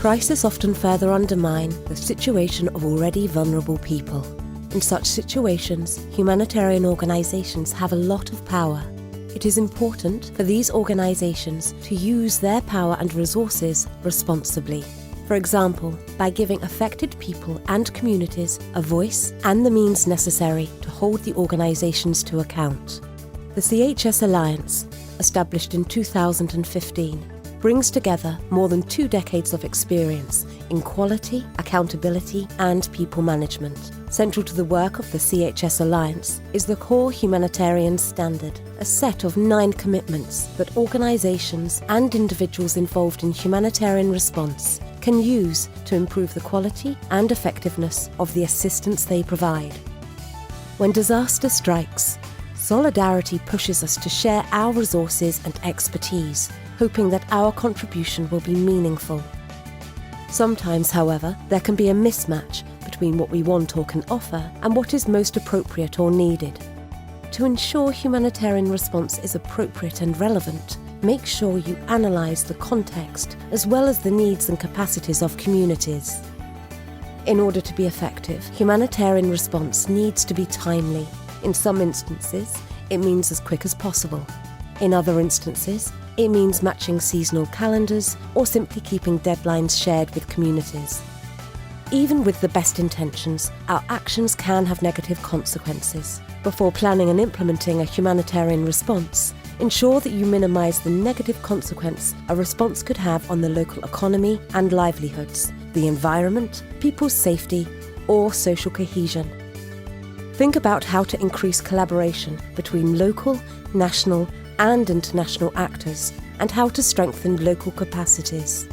Crises often further undermine the situation of already vulnerable people. In such situations, humanitarian organisations have a lot of power. It is important for these organisations to use their power and resources responsibly. For example, by giving affected people and communities a voice and the means necessary to hold the organisations to account. The CHS Alliance, established in 2015, brings together more than 2 decades of experience in quality, accountability and people management. Central to the work of the CHS Alliance is the Core Humanitarian Standard, a set of 9 commitments that organisations and individuals involved in humanitarian response can use to improve the quality and effectiveness of the assistance they provide. When disaster strikes, solidarity pushes us to share our resources and expertise, hoping that our contribution will be meaningful. Sometimes, however, there can be a mismatch between what we want or can offer and what is most appropriate or needed. To ensure humanitarian response is appropriate and relevant, make sure you analyse the context as well as the needs and capacities of communities. In order to be effective, humanitarian response needs to be timely. In some instances, it means as quick as possible. In other instances, it means matching seasonal calendars or simply keeping deadlines shared with communities. Even with the best intentions, our actions can have negative consequences. Before planning and implementing a humanitarian response, ensure that you minimise the negative consequence a response could have on the local economy and livelihoods, the environment, people's safety, or social cohesion. Think about how to increase collaboration between local, national, and international actors, and how to strengthen local capacities.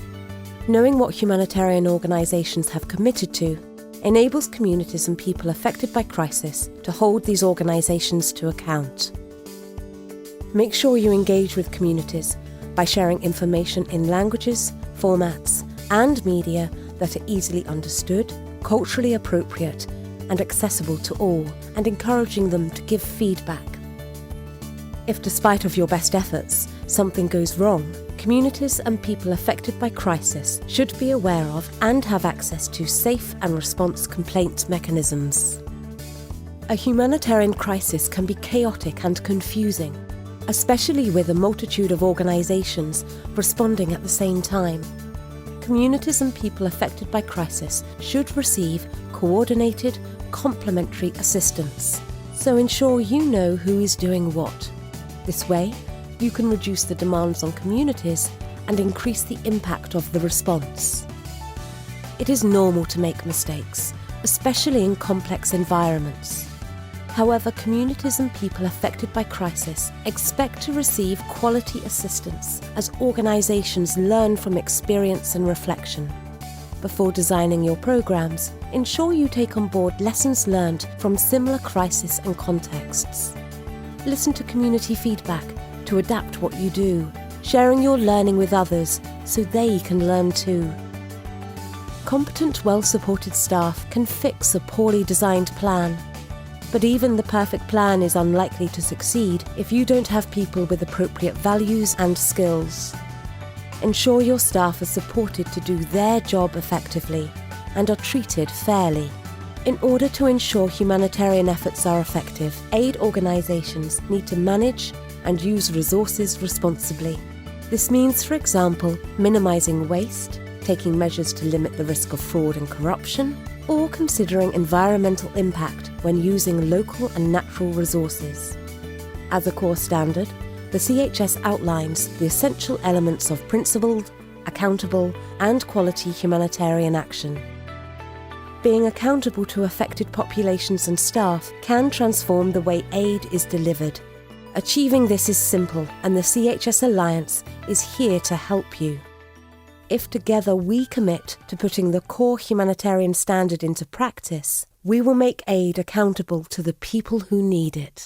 Knowing what humanitarian organisations have committed to enables communities and people affected by crisis to hold these organisations to account. Make sure you engage with communities by sharing information in languages, formats, and media that are easily understood, culturally appropriate, and accessible to all, and encouraging them to give feedback. If despite of your best efforts, something goes wrong, communities and people affected by crisis should be aware of and have access to safe and response complaint mechanisms. A humanitarian crisis can be chaotic and confusing, especially with a multitude of organisations responding at the same time. Communities and people affected by crisis should receive coordinated, complementary assistance. So ensure you know who is doing what. This way, you can reduce the demands on communities and increase the impact of the response. It is normal to make mistakes, especially in complex environments. However, communities and people affected by crisis expect to receive quality assistance as organisations learn from experience and reflection. Before designing your programmes, ensure you take on board lessons learned from similar crises and contexts. Listen to community feedback to adapt what you do, sharing your learning with others so they can learn too. Competent, well-supported staff can fix a poorly designed plan. But even the perfect plan is unlikely to succeed if you don't have people with appropriate values and skills. Ensure your staff are supported to do their job effectively and are treated fairly. In order to ensure humanitarian efforts are effective, aid organisations need to manage and use resources responsibly. This means, for example, minimising waste, taking measures to limit the risk of fraud and corruption, or considering environmental impact when using local and natural resources. As a core standard, the CHS outlines the essential elements of principled, accountable, and quality humanitarian action. Being accountable to affected populations and staff can transform the way aid is delivered. Achieving this is simple, and the CHS Alliance is here to help you. If together we commit to putting the Core Humanitarian Standard into practice, we will make aid accountable to the people who need it.